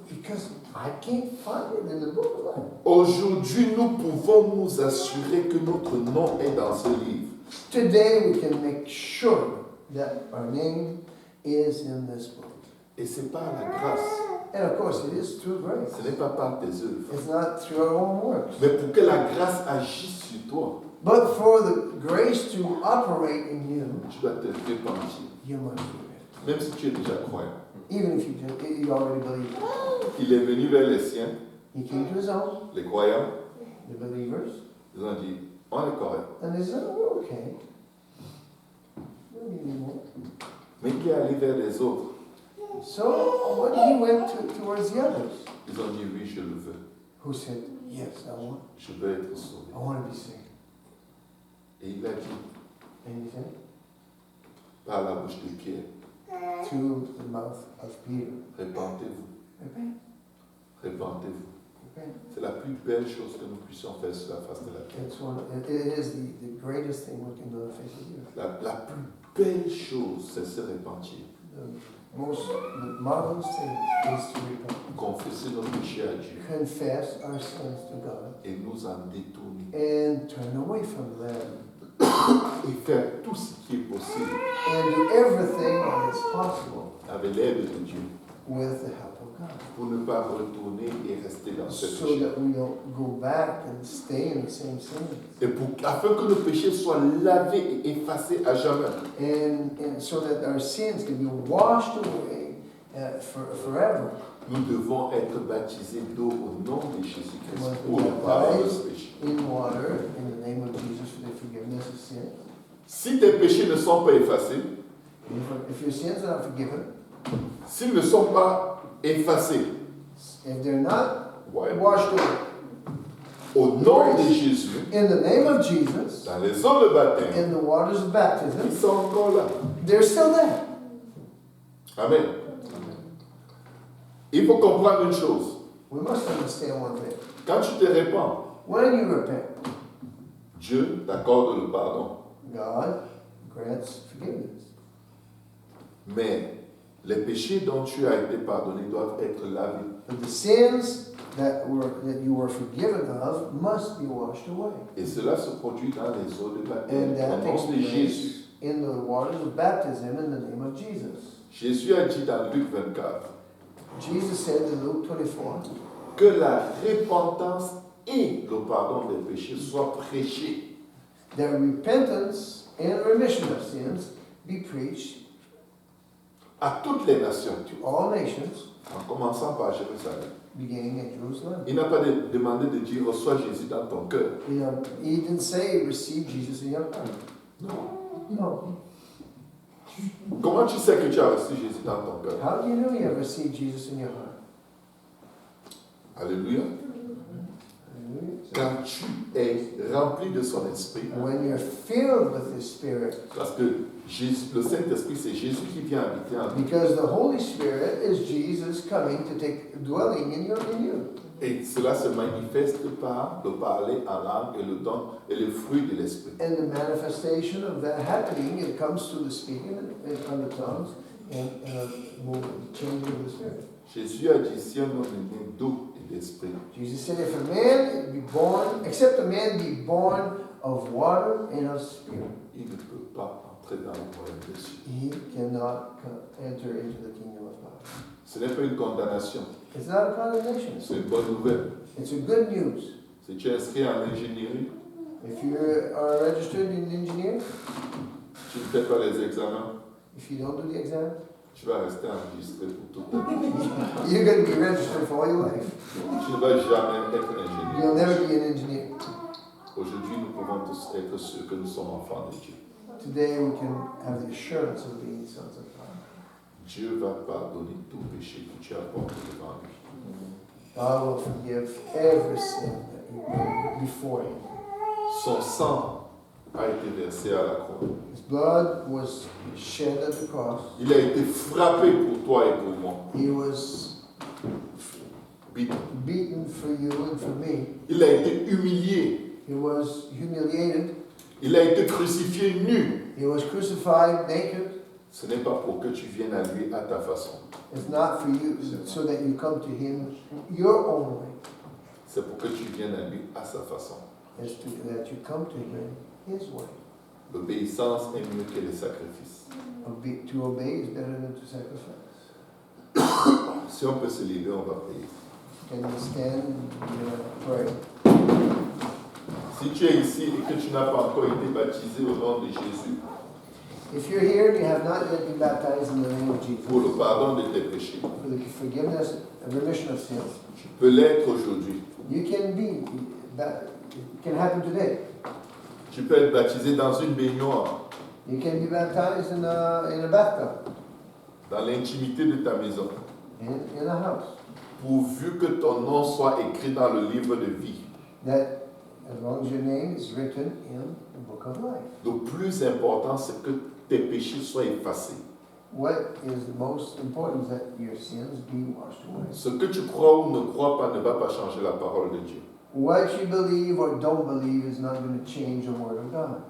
Because I can't find it in the book of life. Aujourd'hui, nous pouvons nous assurer que notre nom est dans ce livre. Today we can make sure that our name is in this book. Et c'est par la grâce. And of course, it is through grace. Ce n'est pas par tes œuvres. It's not through our own works. Mais pour que la grâce agisse sur toi, But for the grace to operate in you, tu dois te repentir. you must repent. Même si tu es déjà croyant. Even if you already believe. Il est venu vers les siens, He came to his own, les croyants. the believers, Ils ont dit, on est correct. and they said, oh, we're okay. We don't need any more. Mais qui est allé vers les autres? So when he went towards the others, Ils ont dit, oui, je le veux. who said, yes, Je veux être sauvé. I want to be saved. Et il a dit, And he said, par la bouche de Pierre, through the mouth of Peter, répentez-vous, repent, répentez-vous. repent. C'est la plus belle chose que nous puissions faire sur la face de la terre. It is the greatest thing we can do on the face of the earth. La plus belle chose, c'est se repentir. The marvelous thing is to repent. Confesser nos péchés à Dieu Confess our sins to God et nous en détourner. and turn away from them Et faire tout ce qui est possible and do everything that is possible avec l'aide de Dieu with the help of God, pour ne pas retourner et rester dans ce so péché. that we don't go back and stay in the same sins, Et afin que nos péchés soient lavés et effacés à jamais. and so that our sins can be washed away forever. Nous devons être baptisés d'eau au nom de Jésus-Christ Must be pour le pardon de baptized ce péché. in water in the name of Jesus for the forgiveness of sin. Si tes péchés ne sont pas effacés, If your sins are not forgiven, s'ils ne sont pas effacés, if they're not ouais, washed away, au nom de Jésus, in the name of Jesus, dans les eaux de baptême, in the waters of baptism, ils sont encore là. they're still there. Amen. Il faut comprendre une chose. We must understand one thing. Quand tu te répands, When you repent, Dieu t'accorde le pardon. God grants forgiveness. Mais les péchés dont tu as été pardonné doivent être lavés. But the sins that you were forgiven of must be washed away. Et cela se produit dans les eaux de baptême. And that Au takes nom de Jésus. place in the waters of baptism in the name of Jesus. Jésus a dit dans Luc 24 Jesus said in Luke 24 que la repentance et le pardon des péchés soient prêchés. that repentance and remission of sins be preached À toutes les nations, to all nations, en commençant par Jérusalem. beginning at Jerusalem. Il n'a pas demandé de dire reçois Jésus dans ton cœur. You know, he didn't say receive Jesus in your heart. Non. No. Comment tu sais que tu as reçu Jésus dans ton cœur? How do you know you have received Jesus in your heart? Alléluia. Hallelujah. Quand tu es rempli de son esprit, When you're filled with His Spirit, parce que Jésus, le Saint-Esprit, c'est Jésus qui vient habiter en nous. because the Holy Spirit is Jesus coming to take dwelling in you. Et cela se manifeste par le parler en langue et le don et le fruit de l'esprit. And the manifestation of that happening, it comes through the speaking on the tongues and changing of the Spirit. Jésus a dit, si un homme est né d'eau et d'esprit, Jesus said, if a man be born, except a man be born of water and of spirit, il ne peut pas entrer dans le royaume des cieux. he cannot enter into the kingdom of God. Ce n'est pas une condamnation, It's not a condemnation. c'est une bonne nouvelle. It's a good news. Si tu es inscrit en ingénierie, If you are registered in engineer, tu ne fais pas les examens, if you don't do the exam, tu vas rester enregistré pour toute ta vie. you're going to be registered for all your life. Tu ne vas jamais être ingénieur. You'll never be an engineer. Aujourd'hui, nous pouvons tous être sûrs que nous sommes enfants de Dieu. Today we can have the assurance of being sons of God. Dieu va pardonner tout péché que tu as porté devant lui. God will forgive every sin that you bring before Him. Son sang a été versé à la croix. His blood was shed at the cross. Il a été frappé pour toi et pour moi. He was Beaten. beaten for you and for me. Il a été humilié. He was humiliated. Il a été crucifié nu. He was crucified naked. Ce n'est pas pour que tu viennes à lui à ta façon. It's not for you so that you come to Him your own way. C'est pour que tu viennes à lui à sa façon. It's that you come to Him His way. L'obéissance est mieux que le sacrifice. To obey is better than to sacrifice. Si on peut se lever, on va prier. Can you stand and pray? Si tu es ici et que tu n'as pas encore été baptisé au nom de Jésus, If you're here and you have not yet been baptized in the name of Jesus, pour le pardon de tes péchés, for the forgiveness and remission of sins, tu peux l'être aujourd'hui. you can be, it can happen today. Tu peux être baptisé dans une baignoire, You can be baptized in a bathtub, dans l'intimité de ta maison, in a house. pourvu que ton nom soit écrit dans le livre de vie. That, as long as your name is written in the book of life. Le plus important, c'est que tes péchés soient effacés. What is the most important is that your sins be washed away. Ce que tu crois ou ne crois pas ne va pas changer la parole de Dieu. What you believe or don't believe is not going to change the word of God.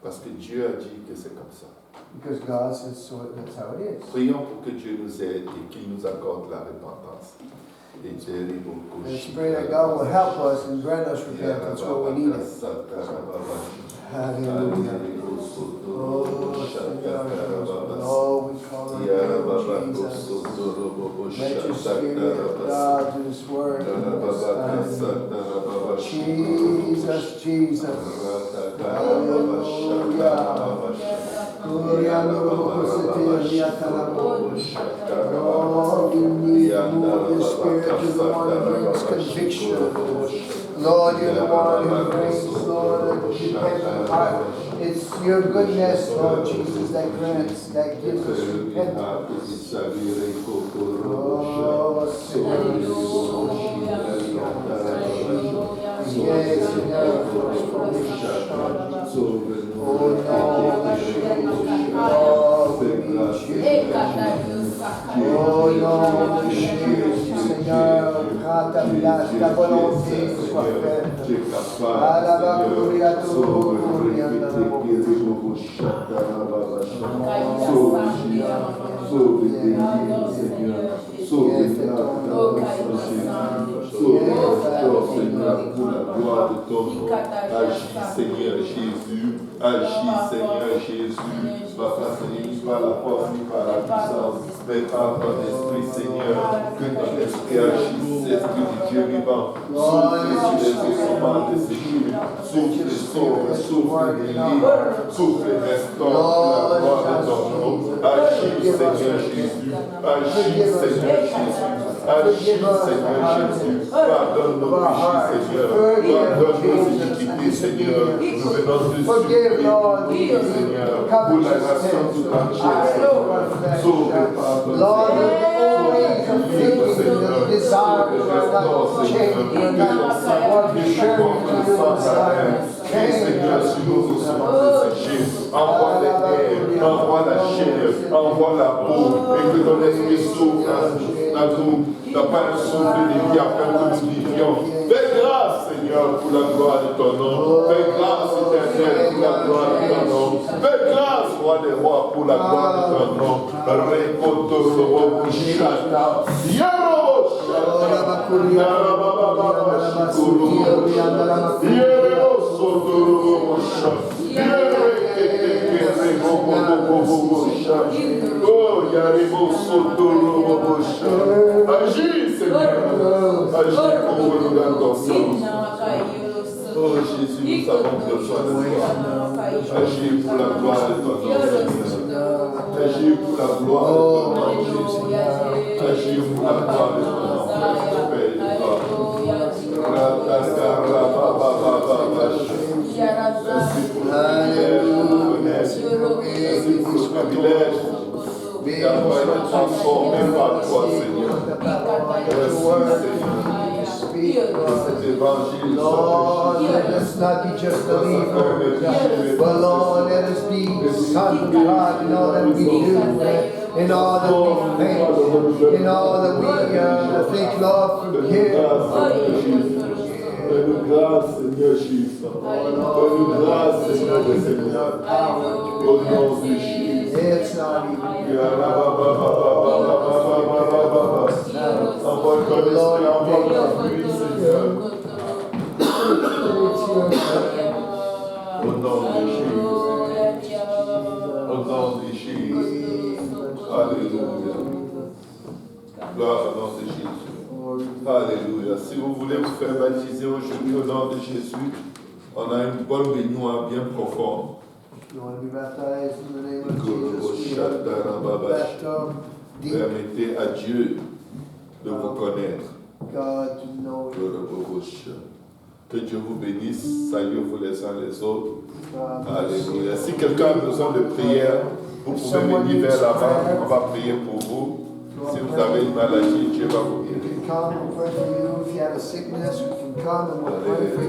Parce que Dieu a dit que c'est comme ça. Because God says so, that's how it is. Prions pour que Dieu nous aide et qu'il nous accorde la repentance. Let's pray that God will help us and grant us repentance where we need it. Hallelujah. Oh, we call on you, Jesus. Let your Spirit, God, do this work in this time. Jesus, Jesus. Hallelujah. Lord, we need to move your Spirit. You're the one who brings conviction. Lord, you're the one who brings, Lord, a repentant heart. It's your goodness, Lord Jesus, that grants, that gives us repentance. Oh, Señor. Yes, oh non, Seigneur, prends ta place, ta volonté soit faite. À la Bakuria, Agis, Seigneur Jésus. Agis, Seigneur Jésus. Papa, Seigneur, ni par la force, ni par la puissance, mais par ton esprit, Seigneur. Que ton esprit agisse, esprit du Dieu vivant. Souffle sur les ossements desséchés. Souffle, sauve, souffle, délivre. Souffle, restaure la gloire de ton nom. Agis, Seigneur Jésus. Agis, Seigneur Jésus. Agis, Seigneur Jésus. Pardonne nos péchés, Seigneur. Pardonne nos iniquités, Seigneur. Nous venons te supplier, Seigneur, pour la nation tout entière, Seigneur. Sauve et pardonne, Seigneur. Seigneur, restaure, Seigneur, sur nos ossements desséchés. Envoie les nerfs, envoie la chair, envoie la peau, et que ton esprit souffle à nous. N'a pas un souffle de vie afin que nous vivions. Fais grâce, Seigneur, pour la gloire de ton nom. Fais grâce, éternel, pour la gloire de ton nom. Fais grâce, roi des rois, pour la gloire de ton nom. Agis, Seigneur. Agis pour nous l'intention. Oh Jésus, nous savons besoin de toi. Agis pour la gloire de ton nom, Seigneur. Agis pour la gloire de ton nom, Jésus. Agis pour la gloire de ton nom, Père de gloire. Merci pour le privilège d'avoir été transformé par toi, Seigneur. Merci, Seigneur. Cet évangile, Lord, let us not be just believers, but Lord, let us be sons of God in all that we do, in all that we think, in all that we think, Lord, forgive. Fais-nous grâce, Seigneur Jésus. Fais-nous grâce, Seigneur. Au nom de Jésus. It's not even. Envoie ton esprit, envoie ta pluie, Seigneur. Au nom de Jésus. Alléluia. Gloire au nom de Jésus. Alléluia. Si vous voulez vous faire baptiser aujourd'hui au nom de Jésus, on a une bonne baignoire bien profonde. You want to be baptized in the name of Jesus? We have a bathtub deep. Permettez à Dieu de vous connaître. God to know you. Que Dieu vous bénisse. Saluez-vous les uns les autres. Alléluia. Si quelqu'un a besoin de prière, vous pouvez venir vers l'avant. On va prier pour vous. Si vous avez une maladie, Dieu va vous guérir. You can come and pray for you. If you have a sickness, you can come and we'll pray for you.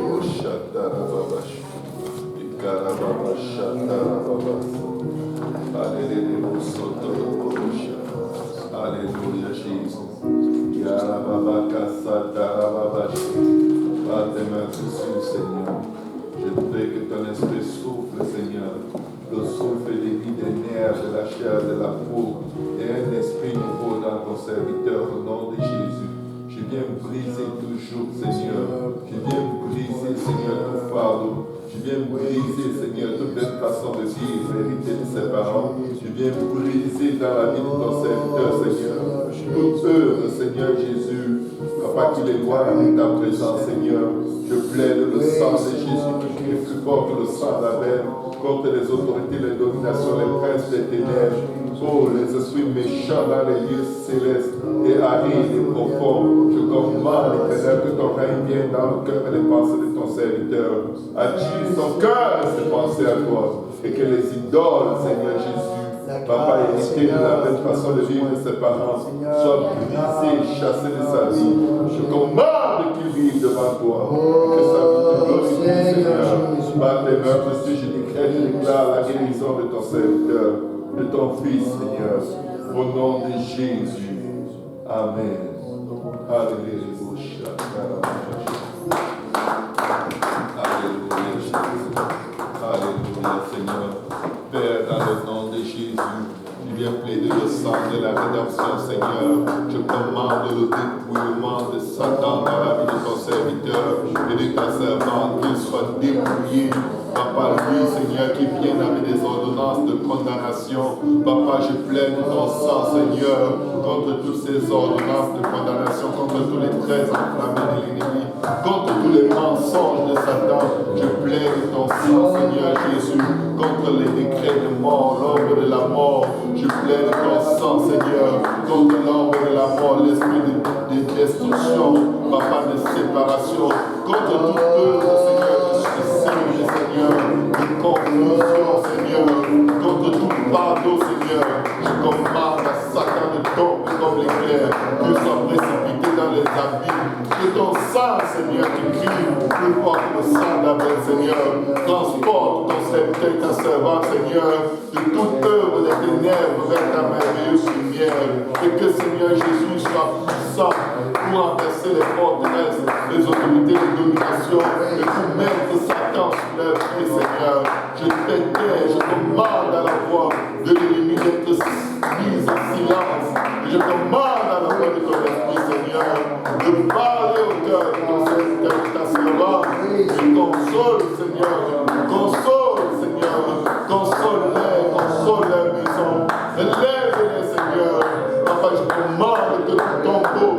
Alléluia, Jésus. Seigneur. Je prie que ton esprit souffle, Seigneur. Le souffle des vies des nerfs, de la chair, de la peau. Et un esprit nouveau dans ton serviteur au nom de Jésus. Je viens briser toujours, Seigneur. Je viens briser, Seigneur, tout fardeau. Je viens briser, Seigneur, toute belle façon de vivre, héritée de ses parents. Je viens briser dans la vie de ton serviteur, Seigneur. Toute œuvre, Seigneur Jésus. Papa, qu'il est loin avec ta présence, Seigneur. Je plaide le sang de Jésus qui est plus fort que le sang d'Abel contre les autorités, les dominations, les princes des ténèbres. Oh, les esprits méchants dans les lieux célestes et arides et profonds. Je commande, Éternel, que ton règne vienne dans le cœur et les pensées de ton serviteur. Attire son cœur et ses pensées à toi. Et que les idoles, Seigneur Jésus, Papa, hérité de la belle façon de vivre de ses parents, soient brisés, chassés de sa vie. Je commande qu'il vive devant toi. Et que sa vie te glorifie, Seigneur. Par tes meurtres, si je décrète, je déclare la guérison de ton serviteur, de ton Fils, Seigneur. Au nom de Jésus. Amen. Alléluia. Alléluia, Jésus. Alléluia, Seigneur. Père, dans le nom de Jésus, je viens plaider le sang de la rédemption, Seigneur. Je commande le dépouillement de Satan dans la vie de ton serviteur et de ta servante, qu'il soit dépouillé. Papa, lui, Seigneur, qui vient avec des ordonnances de condamnation. Papa, je plaide ton sang, Seigneur, contre toutes ces ordonnances de condamnation, contre tous les traits enflammés de l'ennemi, contre tous les mensonges de Satan. Je plaide ton sang, Seigneur Jésus, contre les décrets de mort, l'ombre de la mort. Je plaide ton sang, Seigneur, contre l'ombre de la mort, l'esprit de destruction, Papa, de séparation, contre toute œuvre, Seigneur, Seigneur, de confusion, Seigneur, contre tout fardeau, Seigneur. Je commande à Satan de tomber comme l'éclair, qu'il soit précipité dans les abîmes. Que ton sang, Seigneur, qui crie plus fort que le sang d'Abel, Seigneur, transporte ton serviteur, ta servante, Seigneur, de toute œuvre des ténèbres vers ta merveilleuse lumière. Et que, Seigneur Jésus, soit puissant pour renverser les forteresses, les autorités de domination, et pour mettre Satan sur leur pied, Seigneur. Je t'éteins, je commande à la voix de l'ennemi d'être mise en silence. Et je commande à la voix de ton esprit, Seigneur, de parler au cœur de ton serviteur, de ta servante. Je console, Seigneur, console-les, console leur maison. Lève-les, Seigneur. Papa, je commande que tout tombeau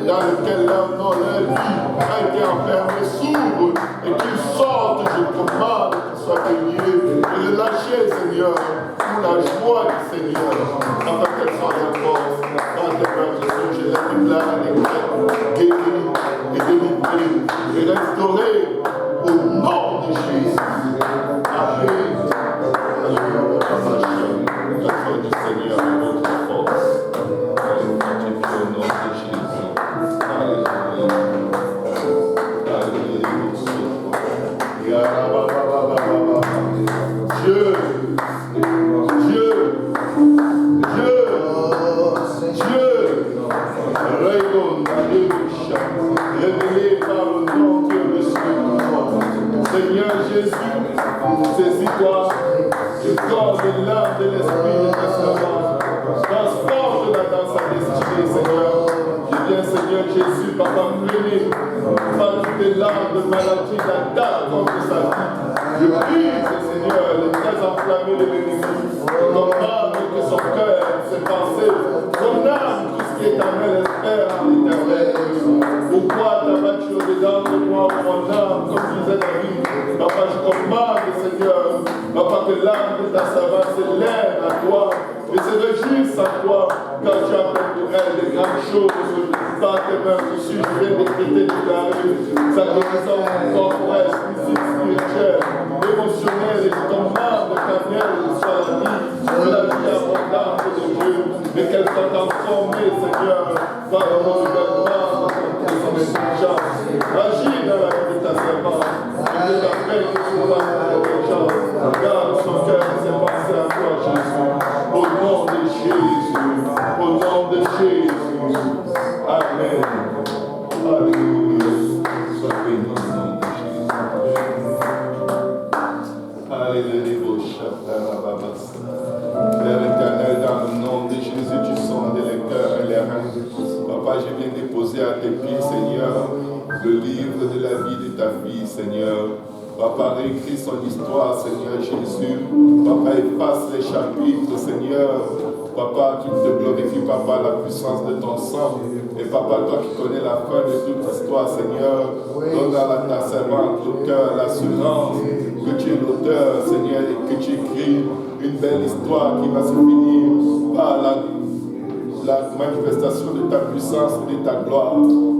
dans lequel leur vie a été enfermé s'ouvre et qu'ils sortent, je commande qu'ils soient bénis et relâchés, Seigneur, pour la joie du Seigneur, afin qu'elles soient en force. Dans tes mains, je les déclare à l'église, guéris et délivrés et restaurés au nom de Jésus. Amen. La foi du Seigneur est notre force. Alléluia, au nom de Jésus. Alléluia. Révélé par le nom que le Seigneur Jésus, saisis-toi du corps de l'âme de l'esprit de ta servante. Transporte-la dans sa destinée, Seigneur. Je viens, Seigneur Jésus, par ta plénitude, par toutes les larmes de maladie, d'attaque contre sa vie. Je brise, Seigneur, les traits enflammés de l'ennemi. Je commande que son cœur, ses pensées, son âme, tout ce qui est éternel, espère en l'éternel. Pourquoi t'as battu au-dedans de moi, mon âme, comme disait David? Papa, je commande, Seigneur, Papa, que l'âme de ta servante s'élève à toi et se réjouisse à toi, car tu as fait pour elle des grandes choses. Par tes mains dessus, je vais décréter, déclarer sa connaissance corporelle, physique, spirituelle, émotionnelle, et je commande qu'elle soit la vie, de la vie abondante de Dieu, et qu'elle soit transformée, Seigneur, par le renouvellement de son intelligence. Agis dans la vie de ta servante, et que ta paix que tu vas faire l'intelligence. Garde son cœur et ses pensées à toi, Jésus. Au nom de Jésus, au nom de Jésus. Amen. Alléluia. Sois béni au nom de Jésus. Alléluia. Père éternel, dans le nom de Jésus, tu sondes les cœurs et les reins. Papa, je viens déposer à tes pieds, Seigneur, le livre de la vie de ta fille, Seigneur. Papa, réécris son histoire, Seigneur Jésus. Papa, efface les chapitres, Seigneur. Papa, qui te glorifie, Papa, la puissance de ton sang. Et Papa, toi qui connais la fin de toute histoire, Seigneur, donne à ta servante le cœur, l'assurance que tu es l'auteur, Seigneur, et que tu écris une belle histoire qui va se finir par la manifestation de ta puissance et de ta gloire.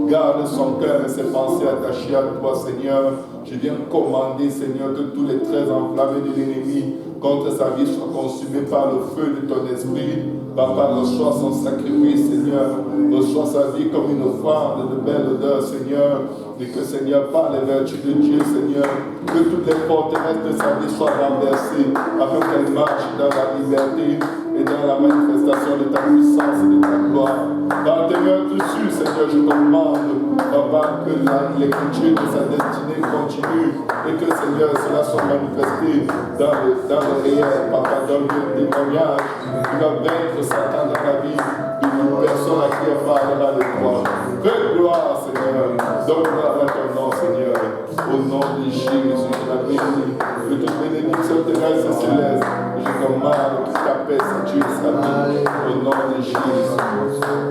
Garde son cœur et ses pensées attachées à toi, Seigneur. Je viens commander, Seigneur, que tous les traits enflammés de l'ennemi contre sa vie soient consumés par le feu de ton esprit. Papa, reçois son sacrifice, Seigneur. Reçois sa vie comme une offrande de belle odeur, Seigneur. Et que, Seigneur, par les vertus de Dieu, Seigneur, que toutes les forteresses de sa vie soient renversées, afin qu'elle marche dans la liberté et dans la manifestation de ta puissance et de ta gloire. Par tes mains dessus, Seigneur, je commande, Papa, que l'écriture de sa destinée continue et que, Seigneur, cela soit manifesté dans le réel. Papa, donne le témoignage qui va vaincre Satan dans la vie d'une personne à qui elle parlera de toi. Fais gloire, Seigneur. Donne gloire à ton nom, Seigneur. Au nom de Jésus, je la bénis. Que toute bénédiction terrestre et céleste, je commande que ta paix sature sa vie. Au nom de Jésus.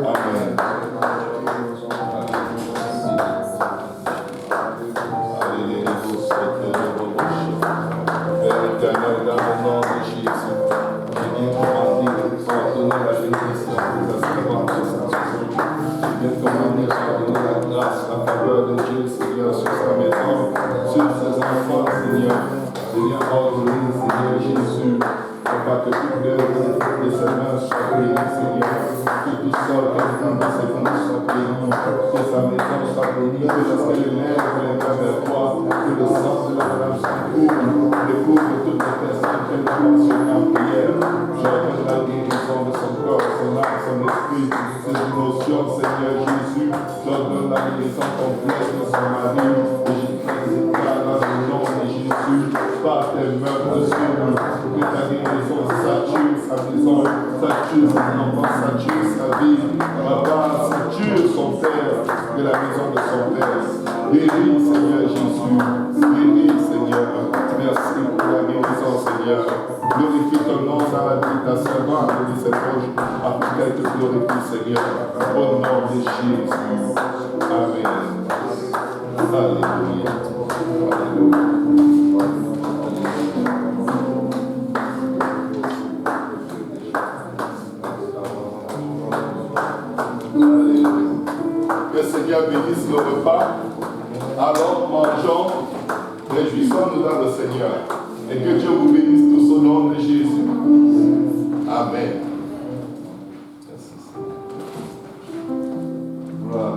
Amen. Père éternel, dans le nom de Jésus, je viens commander, pardonner la bénédiction de ta servante. Je viens commander, pardonner la grâce, la faveur de Dieu, Seigneur, sur sa maison, sur ses enfants, Seigneur. Seigneur, ordonne, Seigneur Jésus, Papa, que toute l'œuvre de ses mains soit bénie, Seigneur. Que tout sort qu'elle prend dans ses mains soit béni, que sa maison soit bénie, que lorsqu'elle lève les mains vers toi, que le sang de la flamme découvre toutes les personnes qu'elle a mentionnées en prière. J'ordonne la guérison de son corps, son âme, son esprit, ses émotions, Seigneur Jésus. J'ordonne la guérison complète de son mari. Et je déclare dans le nom de Jésus, par tes mains dessus, que ta guérison sature sa maison, sature ses enfants, sature sa vie. Papa, sature son père de la maison de son père. Guéris, Seigneur Jésus. Guéris, Seigneur. Merci pour la guérison, Seigneur. Glorifie ton nom dans la vie de ta servante et de ses proches, afin qu'elle te glorifie, Seigneur. Au nom de Jésus. Amen. Alléluia. Alléluia. Que le Seigneur bénisse le repas. Alors mangeons, réjouissons-nous dans le Seigneur. Et que Dieu vous bénisse tous au nom de Jésus. Amen. Merci. Voilà.